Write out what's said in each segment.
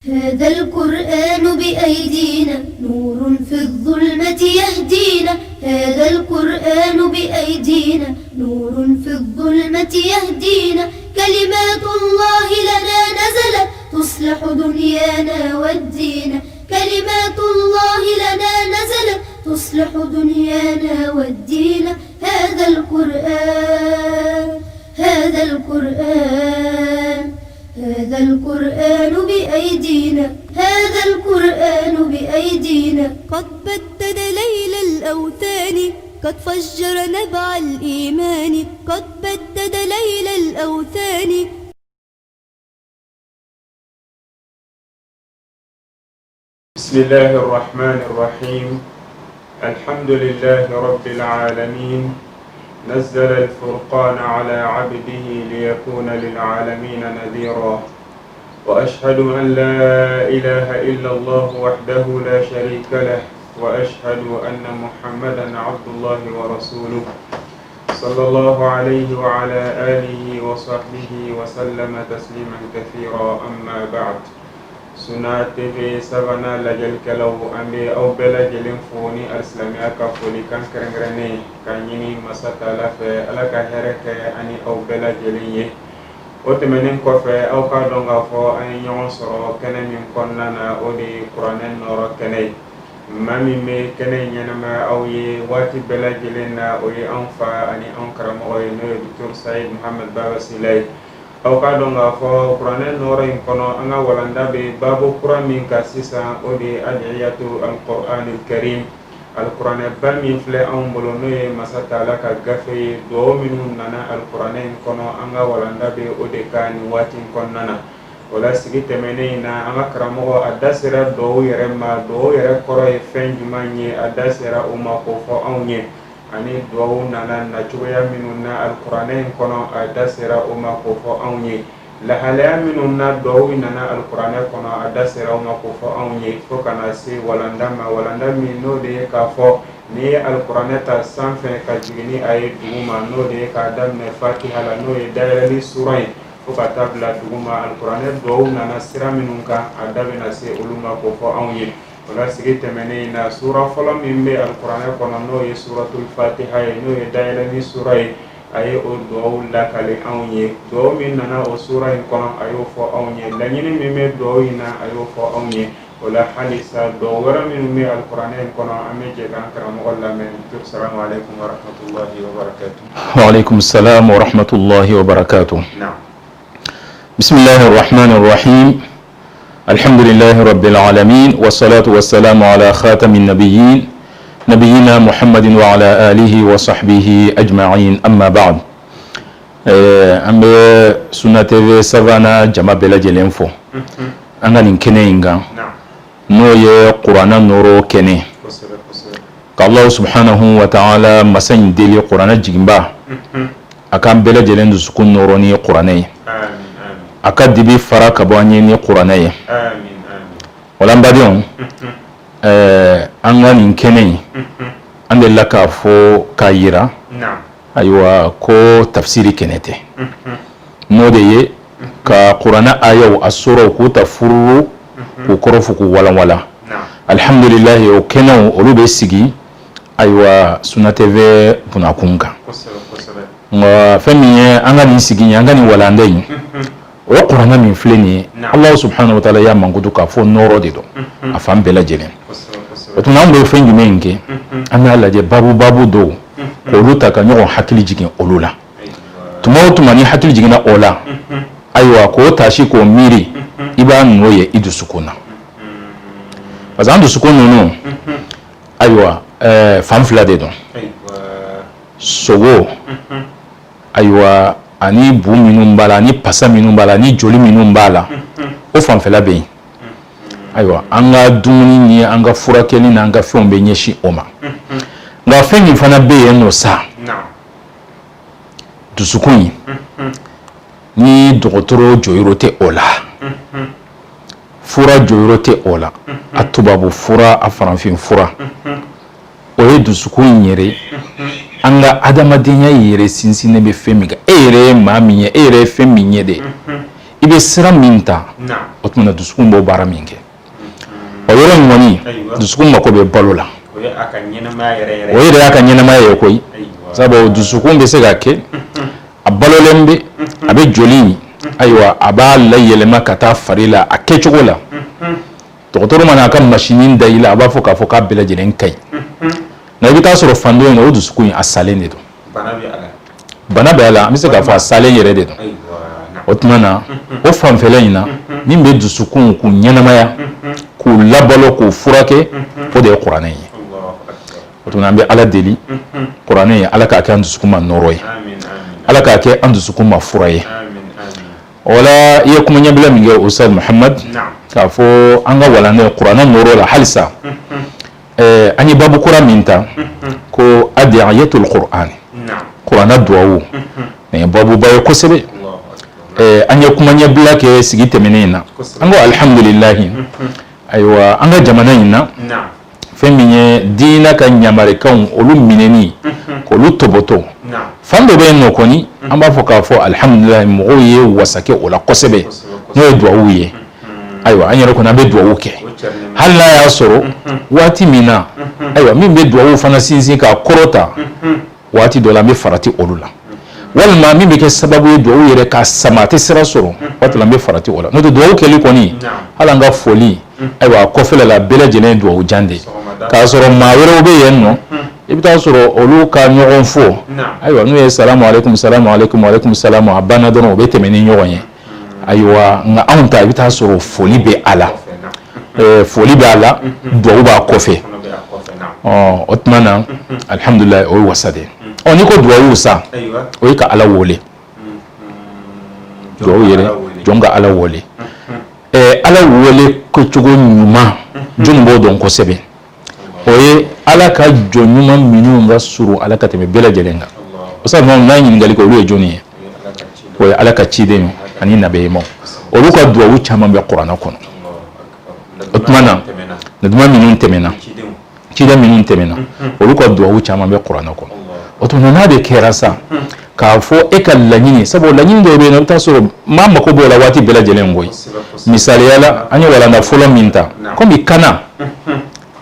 هذا القرآن بأيدينا نور في الظلمة يهدينا هذا القرآن بأيدينا نور في الظلمة يهدينا كلمات الله لنا نزلت تصلح دنيانا والدين كلمات الله لنا نزلت تصلح دنيانا والدين هذا القرآن هذا القرآن هذا القرآن بأيدينا هذا القرآن بأيدينا قد بدد ليل الأوثان قد فجر نبع الإيمان قد بدد ليل الأوثان بسم الله الرحمن الرحيم الحمد لله رب العالمين نزل الفرقان على عبده ليكون للعالمين نذيرا وأشهد أن لا إله إلا الله وحده لا شريك له وأشهد أن محمدا عبد الله ورسوله صلى الله عليه وعلى آله وصحبه وسلم تسليما كثيرا أما بعد Suna TV sabana lajal kalau ambe au bela jelin foni al-islamia ka foli kan krengrene kan yini masata la fe ala ka hereke ani au bela jelin ye otemenen ko fe au ka donga fo ani nyon soro kene min konnana odi qur'anen noro kene mami me kene nyana ma au ye wati bela jelin na o ye anfa ani ankaramo o ye no Dr. Said Muhammad Baba Silay aw ka dɔn k'a fɔ kuranɛ nɔrɔ in kɔnɔ an ka walanda bɛ babu kura min ka sisan o de ye adiyatu al-Qur'anil Karim al-Kuranɛ ba min filɛ anw bolo n'o ye masa Taala ka gafe ye duwawu minnu nana al-Kuranɛ in kɔnɔ an ka walanda bɛ o de ka nin waati in kɔnɔna na o la sigi tɛmɛnen in na an ka karamɔgɔ a da sera duwawu yɛrɛ ma duwawu yɛrɛ kɔrɔ ye fɛn jumɛn ye a da sera o ma k'o fɔ anw ye ani duwawu nana na cogoya minnu na al-Kuranɛ in kɔnɔ a da sera o ma k'o fɔ anw ye lahalaya minnu na duwawu nana al-Kuranɛ kɔnɔ a da sera o ma k'o fɔ anw ye fo kana se walanda ma walanda min n'o de ye k'a fɔ n'i ye al-Kuranɛ ta sanfɛ ka jigin ni a ye dugu ma n'o de ye k'a daminɛ Fatiha la n'o ye dayɛlɛli sura ye fo ka taa bila dugu ma al-Kuranɛ duwawu nana sira minnu kan a da bɛna se olu ma k'o fɔ anw ye wala sigi tɛmɛnen na sura fɔlɔ min bɛ al-Kuranɛ kɔnɔ n'o ye suratul Fatiha ye n'o ye dayɛlɛni sura ye a ye o duwawu lakale anw ye duwawu min nana o sura in kɔnɔ a y'o fɔ anw ye laɲini min bɛ duwawu in na a y'o fɔ anw ye o la halisa duwawu wɛrɛ minnu bɛ al-Kuranɛ in kɔnɔ an bɛ jɛ k'an karamɔgɔ lamɛn assalamu alaikum wa rahmatullahi wa barakatuh. Wa alaikum salam wa rahmatullahi wa barakatuh. Bismillahir rahmanir rahim. الحمد لله رب العالمين والصلاة والسلام على خاتم النبيين نبينا محمد وعلى آله وصحبه أجمعين أما بعد أم سنة TV سافانا جمع بلا جلنفو أنا نكني إنغا نوي قرآن نورو كني الله سبحانه وتعالى مسين ديلي قرآن جنبا أكام بلا جلن سكون نوروني قرآني akadi bi fara ka bɔ an ye ni kuranɛ ye wala n badenw an ka nin kɛnɛ in an delila k'a fɔ k'a yira ayiwa ko tafsiri kɛnɛ tɛ n'o de ye ka kuranɛ ayaw a suraw k'u ta fururu k'u kɔrɔ fɔ k'u walanwala alhamdulilahi o kɛnɛw olu bɛ sigi ayiwa Sunna TV bunakun kan nka fɛn min ye an ka nin sigi an ka nin walanda in o kuranɛ min filɛ nin ye Allah subhanahu wa ta'ala y'a mankutu k'a fɔ nɔrɔ de don a fan bɛɛ lajɛlen o tuma an bɛ fɛn jumɛn kɛ an b'a lajɛ babu dɔw k'olu ta ka ɲɔgɔn hakili jigin olu la tuma o tuma ni hakili jiginna o la ayiwa k'o taasi k'o miiri i b'a nɔ ye i dusukun na parce que an dusukun ninnu ayiwa fan fila de don sogo ayiwa ani bu minnu b'a la ani pasa minnu b'a la ani joli minnu b'a la o fanfɛla bɛ yen ayiwa an ka dumuni ni an ka furakɛli n'an ka fɛnw bɛ ɲɛsin o ma nka fɛn min fana bɛ yen nɔ sa dusukun in ni dɔgɔtɔrɔ jɔyɔrɔ tɛ o la fura jɔyɔrɔ tɛ o la a tubabu fura a farafin fura o ye dusukun in yɛrɛ an ka adamadenya yɛrɛ sinsinnen bɛ fɛn min kan e yɛrɛ ye maa min ye e yɛrɛ ye fɛn min ye dɛ ibe sira minta o tuma dusukun bo bara min kɛ o yɔrɔ in kɔni dusukun mako bɛ balo la o yɛrɛ y'a ka ɲɛnamaya ye koyi sabu dusukun bɛ se ka kɛ a balolen bɛ a bɛ joli ayiwa a b'a layɛlɛma ka taa fari la a kɛcogo la dɔgɔtɔrɔ mana a ka machine da i la a b'a fɔ k'a fɔ k'a bɛɛ lajɛlen ka ɲi nka i bɛ taa sɔrɔ fan dɔ in na o dusukun a salen de don bana bɛ a la an bɛ se k'a fɔ a salen yɛrɛ de don o tuma na o fanfɛla in na min bɛ dusukun k'u ɲɛnamaya k'u labalo k'u furakɛ o de ye kuranɛ ye o tuma an bɛ ala deli kuranɛ ye ala k'a kɛ an dusukun ma nɔrɔ ye ala k'a kɛ an dusukun ma fura ye o la i ye kuma ɲɛbila min kɛ Ustaz Muhamad k'a fɔ an ka walanɛ kuranɛ nɔrɔ la halisa an ye babu kura min ta ko adiyatul Qur'an kuranɛ duwawu nin ye babuba ye kosɛbɛ an ye kuma ɲɛbila kɛ sigi tɛmɛnen in na an ko alhamdulilahi ayiwa an ka jamana in na fɛn min ye diinɛ ka ɲamarikaw olu minɛni k'olu tɔbɔtɔ fan dɔ bɛ yen nɔ kɔni an b'a fɔ k'a fɔ alhamdulilahi mɔgɔw ye wasakɛ o la kosɛbɛ n'o ye duwawu ye ayiwa an yɛrɛ kɔni an bɛ duwawu kɛ hali n'a y'a sɔrɔ waati min na ayiwa min bɛ duwawu fana sinsin k'a kɔrɔta waati dɔ la an bɛ farati olu la walima min bɛ kɛ sababu ye duwawu yɛrɛ ka sama a tɛ sira sɔrɔ waati la an bɛ farati o la n'o tɛ duwawu kɛli kɔni hali an ka foli ayiwa kɔfɛla la bɛɛ lajɛlen ye duwawu jan de k'a sɔrɔ maa wɛrɛw bɛ yen nɔ i bɛ taa sɔrɔ olu ka ɲɔgɔn fɔ ayiwa n'u ye salamu aleykum salamu aleykum aleykum salamu a banna dɔrɔn o bɛ tɛmɛ ni ɲɔgɔn ye ayiwa nka anw ta i bɛ taa sɔrɔ foli bɛ a la foli bɛ a la duwawu b'a kɔfɛ o tuma na alhamdulilayi o ye wasa de ye n'i ko duwawu sa o ye ka ala wele duwawu yɛrɛ jɔn ka ala wele ala wele kɛcogo ɲuman jɔn b'o dɔn kosɛbɛ o ye ala ka jɔn ɲuman minnu ka surun ala ka tɛmɛ bɛɛ lajɛlen kan o sabu n'a ye ɲininkali kɛ olu ye jɔn ye o ye ala ka ciden ye ani nabiyamaw olu ka duwawu caman bɛ kuranɛ kɔnɔ o tuma na natuma minnu tɛmɛna ciden minnu tɛmɛna olu ka duwawu caman bɛ kuranɛ kɔnɔ o tuma n'a de kɛra sa k'a fɔ e ka laɲini sabu laɲini dɔw bɛ yen nɔ i bɛ taa sɔrɔ maa mako b'o la waati bɛɛ lajɛlen koyi misaliya la an ye walanda fɔlɔ min ta komi kana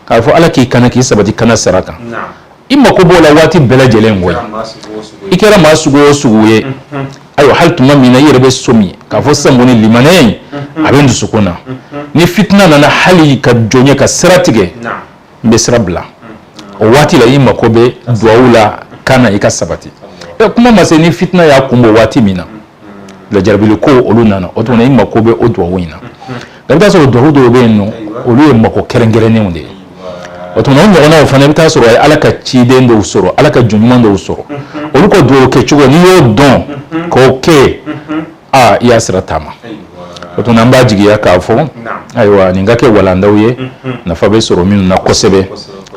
k'a fɔ ala k'i kana k'i sabati kana sara kan i mako b'o la waati bɛɛ lajɛlen koyi i kɛra maa sugu o sugu ye ayiwa hali tuma min na i yɛrɛ bɛ so min k'a fɔ sisan kɔni limanɛya in a bɛ n dusukun na ni fitina nana hali ka jɔn ye ka sira tigɛ n bɛ sira bila o waati la i mako bɛ duwawu la kana i ka sabati kuma ma se ni fitina y'a kunbɔ waati min na lajarabili ko olu nana o tuma i mako bɛ o duwawu in na nka i bɛ taa sɔrɔ duwawu dɔw bɛ yen nɔ olu ye mako kɛrɛnkɛrɛnnenw de ye o tuma o ɲɔgɔnnaw fana i bɛ taa sɔrɔ a ye ala ka ciden dɔw sɔrɔ ala ka jɔn ɲuman dɔw sɔrɔ olu ka duwawu kɛcogo n'i y'o dɔn k'o kɛ i y'a sira taama o tuma an b'a jigiya k'a fɔ ayiwa nin ka kɛ walandaw ye nafa bɛ sɔrɔ minnu na kosɛbɛ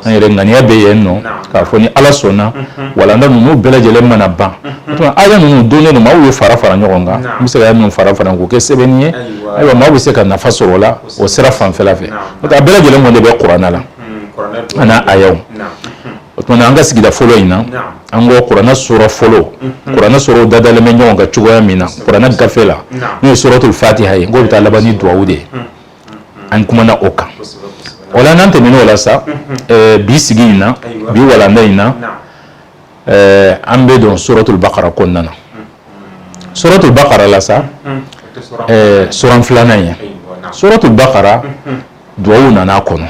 an yɛrɛ ŋaniya bɛ yen nɔ k'a fɔ ni ala sɔnna walanda ninnu bɛɛ lajɛlen mana ban o tuma aya ninnu donnen don maaw ye fara fara ɲɔgɔn kan n bɛ se ka aya ninnu fara fara k'o kɛ sɛbɛnni ye ayiwa maaw bɛ se ka nafa sɔrɔ o la o sira fanfɛla fɛ n'o tɛ a bɛɛ lajɛlen kɔni de bɛ kuranɛ la a n'a ayaw o tuma an ka sigida fɔlɔ in na an ko kuranɛ sura fɔlɔ kuranɛ suraw dadalen bɛ ɲɔgɔn kan cogoya min na kuranɛ gafe la n'o ye suratul fatiha ye n k'o bɛ taa laban ni duwawu de ye an kumana o kan o la n'an tɛmɛn'o la sa bi sigi in na bi walanda in na an bɛ don suratul baqara kɔnɔna na suratul baqara la sa suran filanan ye suratul baqara duwawu nana kɔnɔ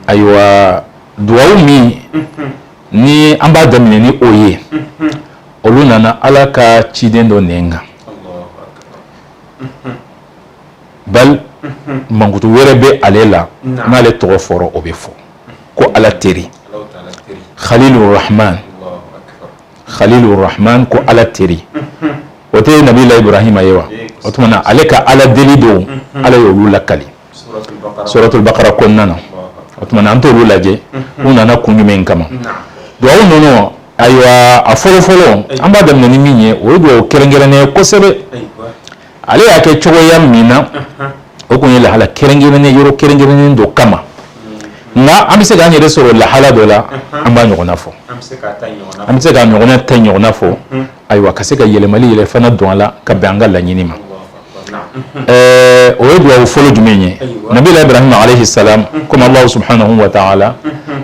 ayiwa duwawu min ni an b'a daminɛ ni o ye olu nana ala ka ciden dɔ nɛn kan bal mankutu wɛrɛ bɛ ale la n'ale tɔgɔ fɔra o bɛ fɔ ko ala teri khalilur rahman ko ala teri o tɛ nabila ibrahima ye wa o tuma na ale ka ala deli dɔw ala y'olu lakali suratul baqara kɔnɔna na o tuma na an t'olu lajɛ u nana kun jumɛn kama duwawu ninnu ayiwa a fɔlɔfɔlɔ an b'a daminɛ ni min ye o ye duwawu kɛrɛnkɛrɛnnen ye kosɛbɛ ale y'a kɛ cogoya min na o kun ye lahala kɛrɛnkɛrɛnnen yɔrɔ kɛrɛnkɛrɛnnen dɔ kama nka an bɛ se k'an yɛrɛ sɔrɔ lahala dɔ la an b'a ɲɔgɔnna fɔ an bɛ se k'a ɲɔgɔnna ta ɲɔgɔnna fɔ ayiwa ka se ka yɛlɛmali yɛrɛ fana don a la ka bɛn an ka laɲini ma o ye duwawu fɔlɔ jumɛn ye nabila ibrahima alayhi salam comme allah subhanahu wa ta'ala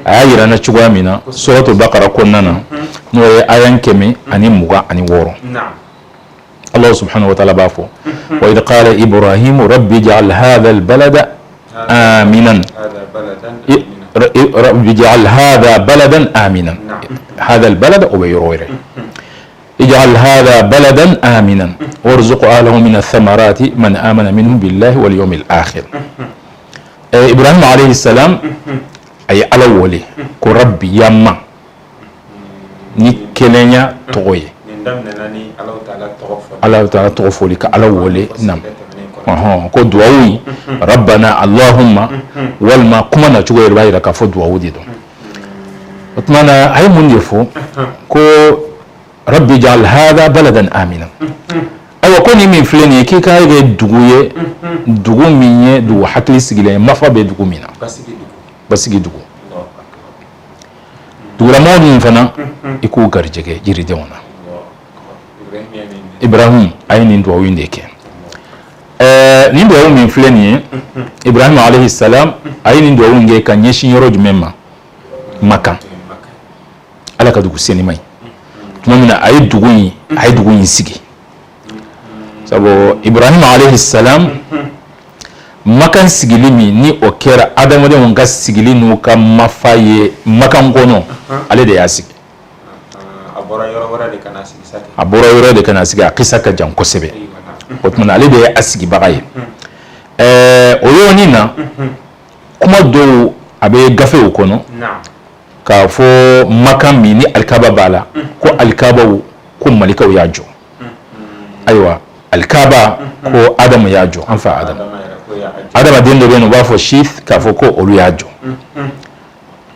a y'a yira na cogoya min na suratul baqara kɔnɔna na n'o ye ayan 126 الله سبحانه وتعالى بافو وإذ قال إبراهيم رب اجعل هذا البلد آمنا رب اجعل هذا بلدا آمنا هذا البلد أبيرويره اجعل هذا بلدا آمنا وارزق أهله من الثمرات من آمن منهم بالله واليوم الآخر إبراهيم عليه السلام أي الأولي كربي يما نكلنيا توي Allah ta'ala tɔgɔ fɔli ka ala wele nam ko duwawu rabbana allahumma walma kuma na cogo yɛrɛ b'a yira k'a fɔ duwawu de don o tuma na a ye mun de fɔ ko rabbi ja'al hadha baladan amina ayiwa ko ni min filɛ nin ye k'i ka kɛ dugu ye dugu min ye dugu hakili sigilen ye mafa bɛ dugu min na basigi dugu dugulamɔgɔ ninnu fana i k'u garijɛgɛ yiridenw na Ibrahim a ye nin duwawu in de kɛ nin duwawu min filɛ nin ye Ibrahim alayhi salam a ye nin duwawu in kɛ ka ɲɛsin yɔrɔ jumɛn ma Makan ala ka dugu senima ye tuma min na a ye dugu in sigi sabu Ibrahim alayhi salam Makan sigili min ni o kɛra adamadenw ka sigili n'u ka mafa ye Makan kɔnɔ ale de y'a sigi a bɔra yɔrɔ de kana sigi a kisa ka jan kosɛbɛ o tuma ale de ye a sigibaga ye o yɔrɔnin na kuma dɔw a bɛ gafew kɔnɔ k'a fɔ Makan min ni alikaba b'a la ko alikabaw ko malikaw y'a jɔ ayiwa alikaba ko Adamu y'a jɔ an fa Adamu adamaden dɔ bɛ yen u b'a fɔ Sith k'a fɔ ko olu y'a jɔ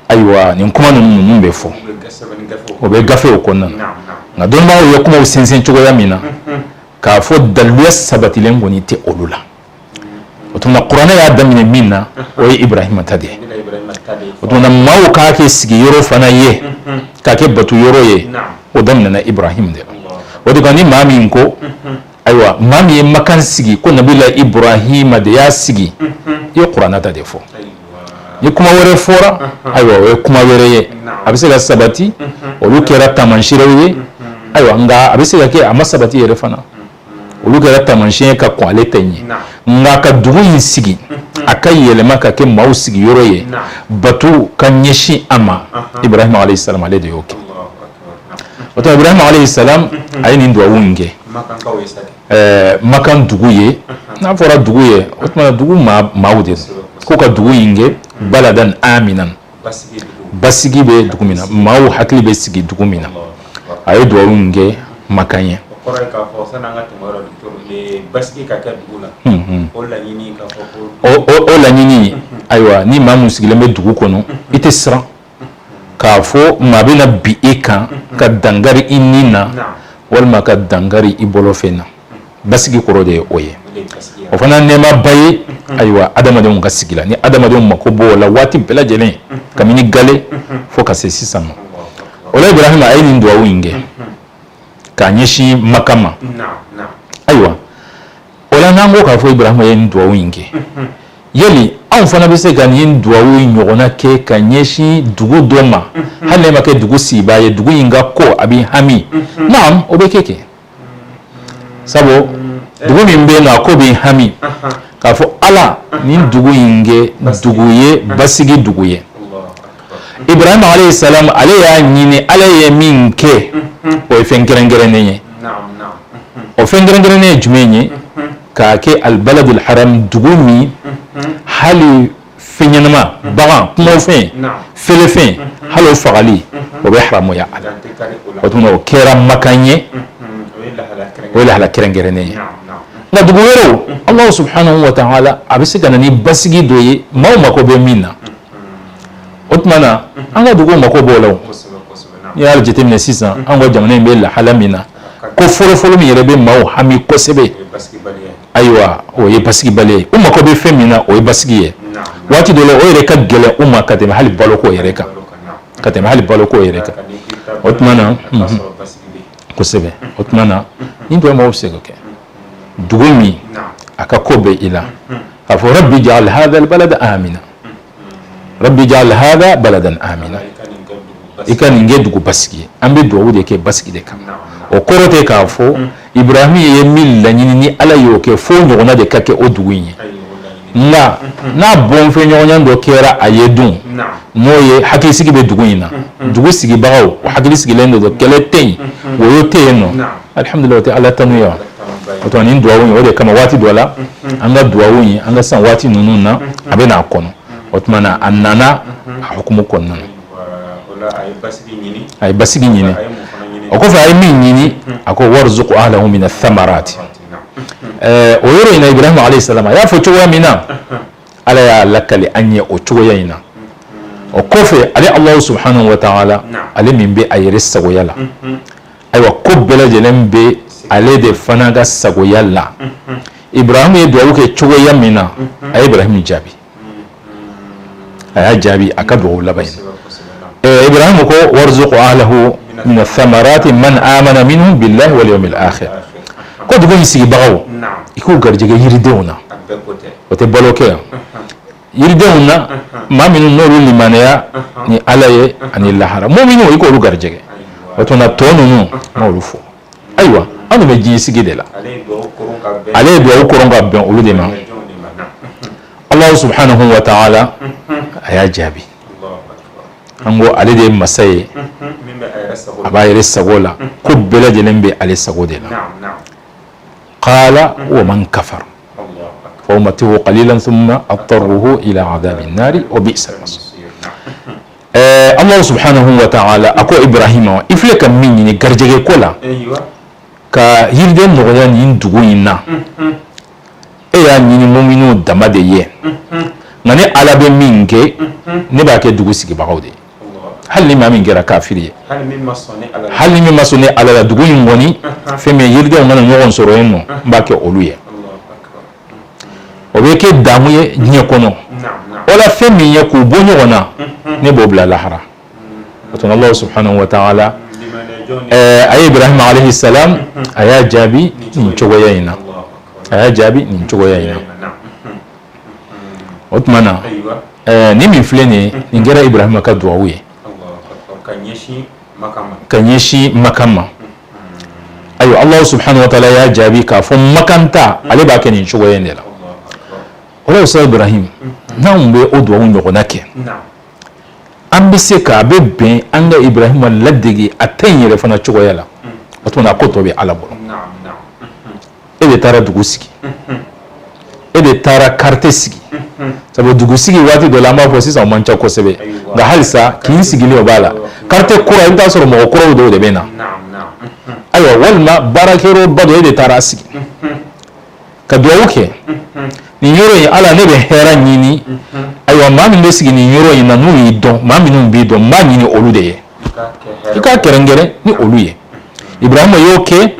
ayiwa nin kuma ninnu mun bɛ fɔ o bɛ gafew kɔnɔna na nka dɔnnibagaw ye kumaw sinsin cogoya min na k'a fɔ daliluya sabatilen kɔni tɛ olu la o tuma kuranɛ y'a daminɛ min na o ye Ibrahima ta de ye o tuma maaw k'a kɛ sigiyɔrɔ fana ye k'a kɛ batu yɔrɔ ye o daminɛna Ibrahima de la o de kan ni maa min ko ayiwa maa min ye Makan sigi ko nabila Ibrahima de y'a sigi i ye kuranɛ ta de fɔ ni kuma wɛrɛ fɔra ayiwa o ye kuma wɛrɛ ye a bɛ se ka sabati olu kɛra taamasiyɛnw ye ayiwa nka a bɛ se ka kɛ a ma sabati yɛrɛ fana olu kɛra taamasiyɛn ka kɔn ale ta ɲɛ nka ka dugu in sigi a ka yɛlɛma ka kɛ maaw sigiyɔrɔ ye bato ka ɲɛsin a ma Ibrahima alayhi salam ale de y'o kɛ o tuma Ibrahima alayhi salam a ye nin duwawu in kɛ Makan dugu ye n'a fɔra dugu ye o tuma dugu maaw de ko ka dugu in kɛ baladan aminan basigi bɛ dugu min na maaw hakili bɛ sigi dugu min na a ye duwawu in kɛ Makan ye o laɲini ayiwa ni maa mun sigilen bɛ dugu kɔnɔ i tɛ siran k'a fɔ maa bɛna bi e kan ka dangari i ni na walima ka dangari i bolofɛn na basigi kɔrɔ de ye o ye o fana nɛɛma ba ye ayiwa adamadenw ka sigi la ni adamadenw mako b'o la waati bɛɛ lajɛlen kabini gale fo ka se sisan ma o la Ibrahima a ye nin duwawu in kɛ k'a ɲɛsin Makan ma ayiwa o la n'an ko k'a fɔ Ibrahima ye nin duwawu in kɛ yali anw fana bɛ se ka nin duwawu in ɲɔgɔnna kɛ ka ɲɛsin dugu dɔ ma hali ne ma kɛ dugu sigibaa ye dugu in ka ko a bɛ hami naam o bɛ kɛ sabu dugu min bɛ yen nɔ a ko bɛ hami k'a fɔ ala nin dugu in kɛ dugu ye basigi dugu ye Ibrahima alayhi salam ale y'a ɲini ala ye min kɛ o ye fɛn kɛrɛnkɛrɛnnen ye o fɛn kɛrɛnkɛrɛnnen ye jumɛn ye k'a kɛ albaladul haram dugu min hali fɛn ɲɛnama bagan kumafɛn felefɛn hali o fagali o bɛ haramuya a la o tuma o kɛra Makan ye o ye lahala kɛrɛnkɛrɛnnen ye nka dugu wɛrɛw Allah subhanahu wa ta'ala a bɛ se ka na ni basigi dɔ ye maaw mako bɛ min na o tuma na an ka dugu mako b'o la o n'i y'a jateminɛ sisan an ka jamana in bɛ lahala min na ko fɔlɔfɔlɔ min yɛrɛ bɛ maaw hami kosɛbɛ ayiwa o ye basigibaliya ye u mako bɛ fɛn min na o ye basigi ye waati dɔ la o yɛrɛ ka gɛlɛn u ma ka tɛmɛ hali baloko yɛrɛ kan o tuma na kosɛbɛ o tuma na nin dɔ maaw bɛ se ka kɛ dugu min aka kobe ila afo rabbi ja'al hadha albalada amina rabbi ja'al hadha baladan amina ikani ngedugu basiki ambe duwa de ke basiki de kam o korote ka fo ibrahim ye mil la nyini ni ala yo ke fo nyona de kake oduwinyi nga na bon fe nyonya ndo kera ayedun moye hakili sigi be duguina dugu sigi bawo hakili sigi lendo do kele ten woyo teno alhamdulillah ta ala tanuya wato ni duwa woni wode kama wati dola anga duwa woni anga san wati nununa abena kono otmana annana hukumu konna ay basigi nyini okofa ay min nyini ako warzuqu ahlahu min ath-thamarati oyoro ina ibrahim alayhi salam ya fo chowa mina ala ya lakali anya o chowa ina o kofe ali allah subhanahu wa ta'ala ali min be ayre sago yala aywa kobbela jelembe ale de fanaga sago yala ibrahim ye do ke chowa yamina ay ibrahim jabi ay jabi akadu labayn ibrahim ko warzuqu ahlahu min ath-thamarati man amana minhum billahi wal yawmil akhir ko dugo sigi bawo iko garjege yiridewna ote boloke yiridewna maminu nolu limanaya ni alaye ani lahara mu'minu iko ru garjege wato na tonu no mawlufu aywa anu me ji sigi de la ale do ko ronga ben ulude ma allah subhanahu wa ta'ala aya jabi ango ale de masaye abayre sagola ko bela jelembe ale sagode la قال ومن كفر فأمته قليلا ثم أضطره إلى عذاب النار وبئس المصير الله سبحانه وتعالى أكو إبراهيم إفلك مني كرجع كولا كهيردن نغيان يندوينا إيه نيني مؤمنو دمادية ناني على بمينك نباك دوغسي كباودي هل لما من غير كافرية هل لما صنع على دوغين غني فيما يريد أن يكون سروينو باكي أولوية وبيكي داموية نيكونو ولا فيما يكون بوني غنا نبوبلا لحرا وطن الله سبحانه وتعالى أي إبراهيم عليه السلام أيا جابي ننشوغيينا أيا جابي ننشوغيينا وطمنا نمي فليني نغير إبراهيم كدواوية kanyeshi makama ayo allah subhanahu wa ta'ala ya jabi ka fo makanta ale ba kenin shugo yendela wala usa ibrahim na umbe odwa unyo nake ambe se ka be ben anga ibrahim ladigi atanyere fana shugo yala wato na koto be ala bolo ede tara dugusiki ede tara kartesiki sabo dugusiki wati do lama fo sisa mancha ko sebe ga halsa kin sigili obala karte kura inta soro mo kuro do de bena aywa walma barakero bado ede tarasiki ka duwuke ni yoro yi ala ne be hera nyini aywa mami ndo sigi ni yoro yi na nu yi don mami nu bi don mami ni olude ye ika kerengere ni oluye ibrahim yoke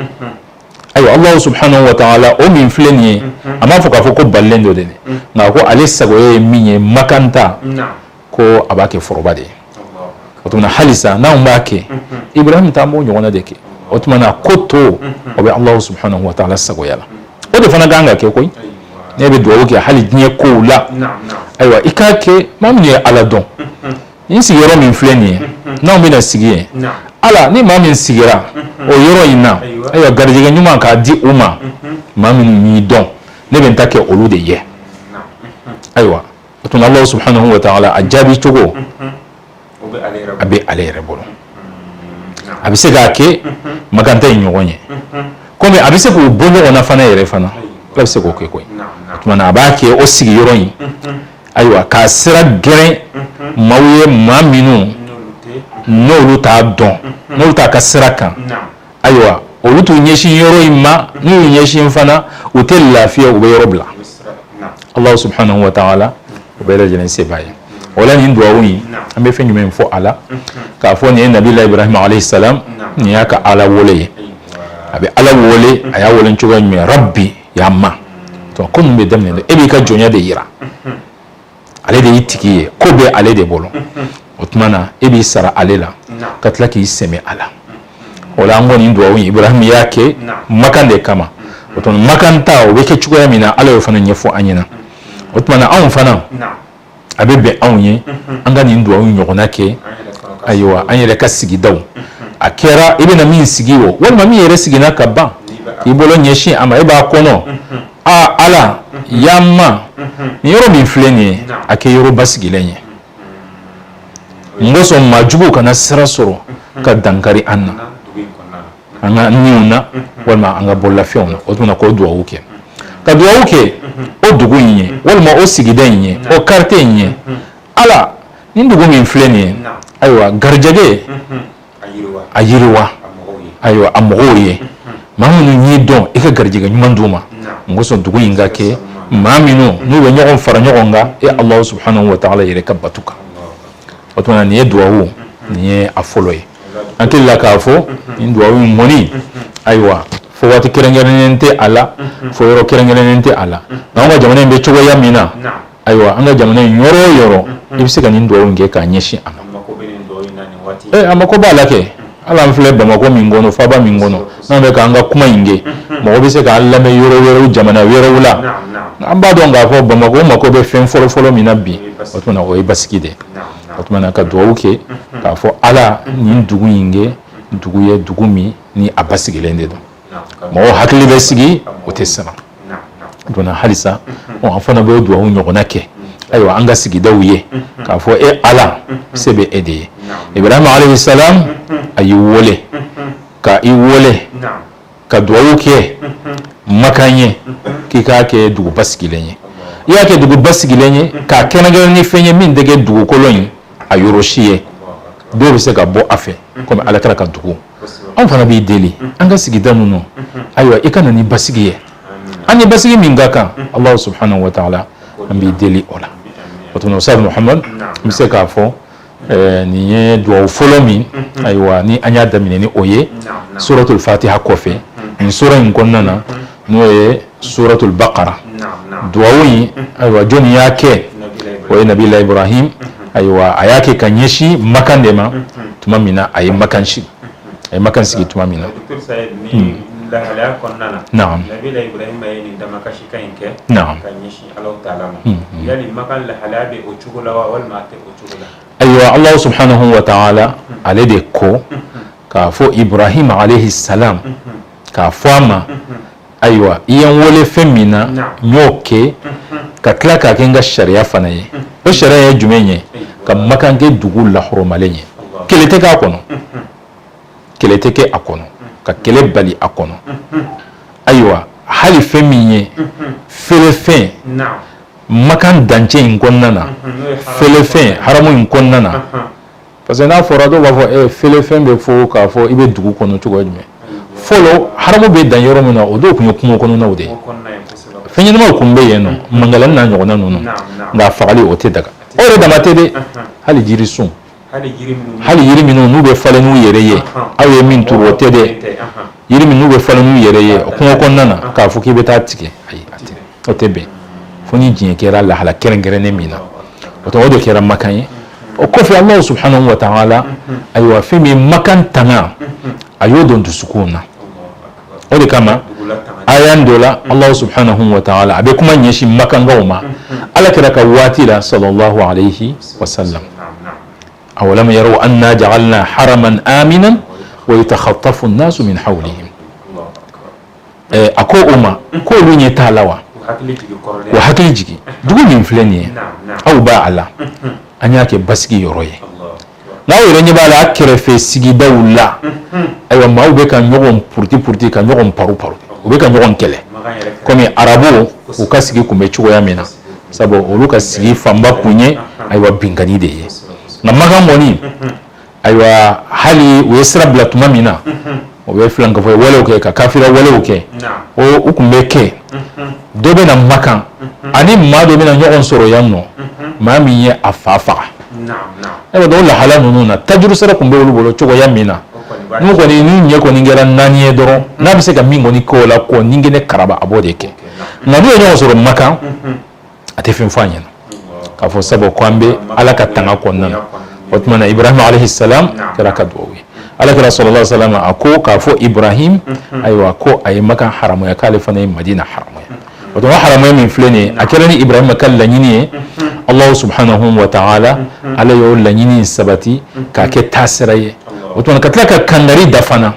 aywa allah subhanahu wa ta'ala o min fleni ama foka foko ballendo de na ko alisa go ye minye makanta ko abake forobade otuna halisa na umbake ibrahim tambo nyona deke otuma koto obe allah subhanahu wa ta'ala sago yala ode fana ganga ke koy nebe do ke hali nye ko la aywa ikake mamni ala don insi yoro min fleni na umbe na sigie ala ni mamin sigira o yoro ina aywa garjige nyuma ka di uma mamin ni don nebe ntake olude ye aywa otuna allah subhanahu wa ta'ala ajabi togo abe alere bolo abise gake maganta nyonye kome abise ko bonyo ona fana yere fana abise ko ko tuma abake o sigi yoroyi aywa ka sira gere mawye maminu no luta don no luta ka sira kan aywa o lutu nyeshi yoroyi ma ni nyeshi fana utel lafiya ube yorobla allah subhanahu wa ta'ala ubela jene sebaye wala ni ndo awi ambe fenyu men fo ala ka fo ni nabi ibrahim alayhi salam ni aka ala wole abe ala wole aya wole nchuga mi rabbi yamma to ko numbe demne e bi ka jonya de yira ale de yitiki ko be ale de bolo otmana e bi sara alela katlaki seme ala wala ngoni ndo awi ibrahim yake makande kama oto makanta o be ke chugo yamina ala yo fana nyefo anyina otmana an fana abebe anye anga ni ndo anyo nyogona ke aywa anyele ka sigidaw akera ibena min sigiwo wal mami yere sigina kabba ibolo nyeshi ama eba kono ala yamma ni yoro min fleni ake yoro basigilenye ngoso majugo kana sira soro ka dankari anna anga niuna walma anga bolla fiona otuna ko duwa uke ka duwa uke o dugu yin walma o sigidan yin o karte yin ala ni dugu min fleni aywa garjage ayirwa aywa amoye mamunu ni don e ka garjage nyuman duma ngoso dugu yin ga ke maminu nu we nyogon fara nyogonga e Allah subhanahu wa ta'ala yere kabatuka otuna ni duwa wu ni afoloye antil la kafo indwa wi moni aywa fo wati kerengerenente ala fo yoro kerengerenente ala nanga jamane be chugo yamina aywa anga jamane yoro ibise kan indwa nge ka nyeshi ama amako bala ke ala mfle ba mako mingono fa ba mingono nanga ka anga kuma inge mo be se ka alla me yoro jamana yoro wula amba do nga fo ba mako be fen folo minabi otuna o ibaskide otmana ka duwuke ka fo ala ni dugu yinge dugu ye dugu mi ni abasigilende do mo hakli be sigi otesama dona halisa on afona be duwu nyogona ke aywa anga sigi dawuye ka fo ala sebe ede ibrahim alayhi salam ayi wole ka iwole ka duwuke makanye kika ke dugu basigilenye yake dugu basigilenye ka kenagal ni fenye min dege dugu kolonyi ayuroshiye do be se ka bo afe comme ala kala ka dugu on fana bi deli anga sigida nuno aywa ikana ni basigiye ani basigi mingaka Allah subhanahu wa ta'ala ambi deli ola wato Ustaz Muhammad mise ka fo ni do folomi aywa ni anya damine ni oye suratul fatiha kofe ni sura ngonnana no ye suratul baqara duwawi aywa joni yake wa nabi Ibrahim aywa ayake kanyeshi makandema tumamina ay makanshi ay makansi tumamina la hala konnana naam nabi Ibrahim ayni damakashi kanke naam kanyeshi Allah ta'ala yani makan la hala be o chugula wal mate o chugula aywa Allah subhanahu wa ta'ala alede ko ka fo Ibrahim alayhi salam ka fama aywa iyan wole femina nyoke ka klaka kenga sharia fanaye o sharia jumenye ka makange dugu la horomalenye kelete ka kono kelete ke akono ka kele bali akono aywa hali feminye felefe makan danche ingonnana felefe haramu ingonnana parce que na forado ba fo felefe be fo ka fo ibe dugu kono tugo jume folo haramu be dan yoro mona o do kunyo kumo kono nawde fenye no kumbe yeno mangalan na nyogona nono nga fagali o te daga ore da matede hali jiri sun hali yiri minu nu be fale nu yereye awe min turu o te de yiri minu be fale nu yereye kumo konnana ka fuki be ta tike ay ati o te be foni jin kera la hala kerengere ne mina o to o do kera makanye o kofi Allah subhanahu wa ta'ala aywa fimi makan tanga ayodo ndusukuna o de kama ayan dola Allah subhanahu wa ta'ala abe kuma nyeshi makanga uma ala kiraka watila sallallahu alayhi wa sallam awalam yaru anna ja'alna haraman aminan wa yatakhatafu an-nasu min hawlihim ako uma ko lunye talawa wa hakili jigi dugu min fleni aw ba ala anyake basigi yoroye na yoro nyi bala akere fe sigi dawla aywa mawbe kan nyogon purti kan nyogon paru ube kan nyogon kele komi arabu u kasigi kumbe chugo yamina sabo oluka sigi famba kunye aywa bingani de ye na maga moni aywa hali wesra blatuma mina obe flanka fo wala oke ka kafira wala oke o ukumbe ke dobe na makan ani mado mina nyogon soro yanno mami ye afafa aywa do la hala nunu na tajuru sara kumbe wolu bolo chugo yamina nu ko ni nye ko ni ngera nani e doro na bi se ka mingo ni ko la ko ni ngene karaba abode ke na do nyogon soro makan ate fin fanya ka fo sabo kwambe ala ka tanga ko nan otmana Ibrahim alayhi salam kala ka duwi alakira sallallahu alaihi wasallam ako kafo Ibrahim aywa ko ay maka haramu ya kalifane Madina haramu wato haramu min flene akirani Ibrahim kala nyini Allah subhanahu wa ta'ala ala yo la nyini sabati ka ke tasiraye wato katlaka kandari dafana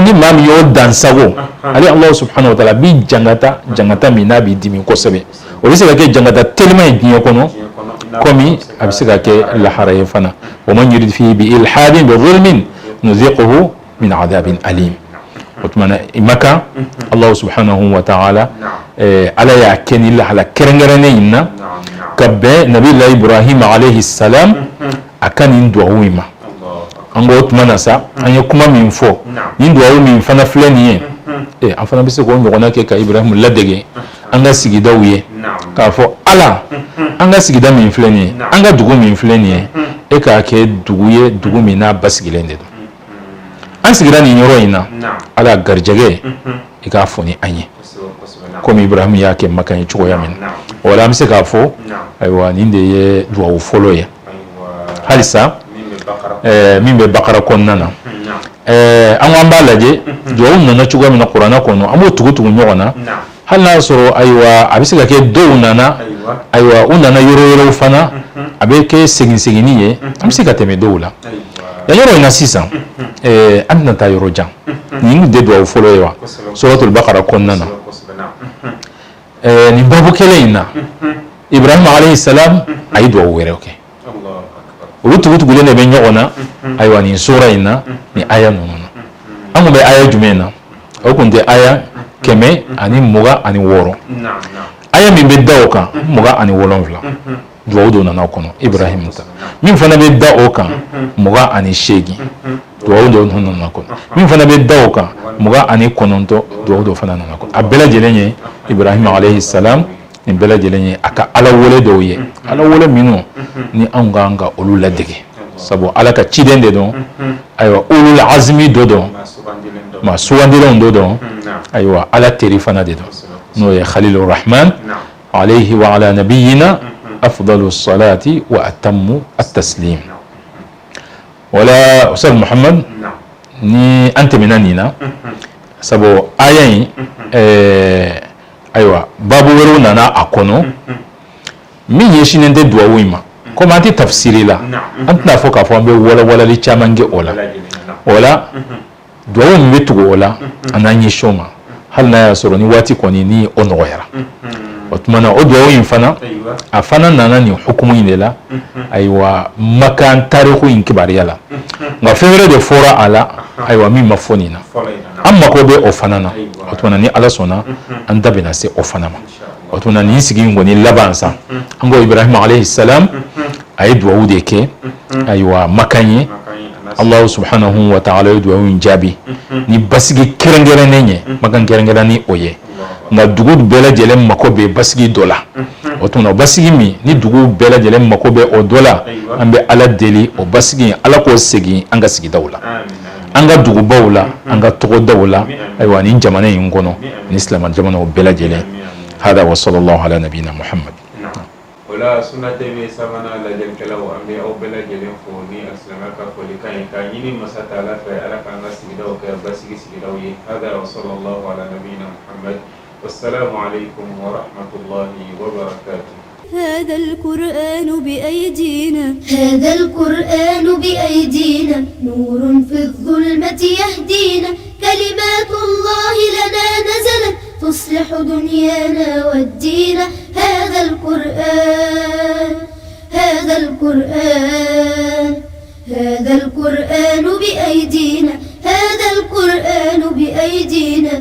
ni mami yo dansago ali Allah subhanahu wa ta'ala bi jangata minabi dimi ko sebe o bisa ke jangata telma dinyo kono komi abisiga ke la haraye fana wa man yurid fi bi ilhadin bi zulmin nuziquhu min adhabin alim otmana imaka Allah subhanahu wa ta'ala ala ya keni la hala kerengerene inna kabbe nabi Ibrahim alayhi salam akani duawima ango otmana sa anya kuma min fo ni duawu min fana fleni afana bise ko ngona ke ka Ibrahim ladege anga sigida wiye ka fo ala anga sigida min fleni anga dugu min fleni e ka ke dugu min na basigilende do an sigira ni nyoro ina ala garjage e ka fo ni anye comme Ibrahim ya ke makani chugo ya min wala amse ka fo aywa ninde ye duawu folo ya halisa min be bakara konnana an wamba laje duawu nana chugo min qur'ana kono amo tugu nyogona hal na soro aywa abisiga ke do nana aywa unana yoro fana abeke segini ye amsika teme doula ya yoro ina sisa amna ta yoro jam ni de do folo yewa suratul baqara konnana ni babu kele ina Ibrahim alayhi salam ay do were okay utu gulene be nyogona aywa ni sura ina ni aya nono amu be aya jumena okunde aya keme ani muga ani woro aya min be dawoka muga ani wolonvla duwawdo nana kono Ibrahim ta min fana be dawoka muga ani shegi duwawdo nana kono min fana be dawoka muga ani kononto duwawdo fana nana kono abela jelenye Ibrahim alayhi salam ni bela jelenye aka ala wole doye ala wole mino ni anga olu ladege sabo ala ka chidende don aywa ulul azmi dodo ma suwandilon dodo aywa ala terifana dedo no ya Khalilur Rahman alayhi wa ala nabiyyina afdalus salati wa atammu at-taslim wala ustad Muhammad ni ante minanina sabo ayayi aywa babu wero nana akono min yeshinende duawima ko manti tafsiri la antna foka fo be wala li chamange ola duawu mbetugo ola ananyi shoma hal na ya soro ni wati koni ni onoyara otmana oduawu infana afana nana ni hukumu inela aywa makan tarihu inkibari yala nga fevre de fora ala aywa mi mafonina amma ko be ofanana otmana ni ala sona andabina se ofanama otuna ni sigi ngoni labansa ango Ibrahim alayhi salam ay duawu de ke aywa makanye Allah subhanahu wa ta'ala duawu njabi ni basigi kerengere nenye magan kerengere ni oye nga dugu bela jelem makobe basigi dola otuna basigi mi ni dugu bela jelem makobe o dola ambe ala deli o basigi ala ko segi anga sigi dawla anga dugu bawla anga togo dawla aywa ni jamana yingono ni islam jamana o bela jele هذا وصلى الله على نبينا محمد ولا سنة بي سمنا لجل كلا وأمي أو بلا جل فوني أسلمك فلكاين كايني مساتالا فألا كان سيدا وكبسي سيدا هذا وصلى الله على نبينا محمد والسلام عليكم ورحمة الله وبركاته هذا القرآن بأيدينا هذا القرآن بأيدينا نور في الظلمة يهدينا كلمات الله لنا نزلت تصلح دنيانا والدين هذا القرآن بأيدينا هذا القرآن بأيدينا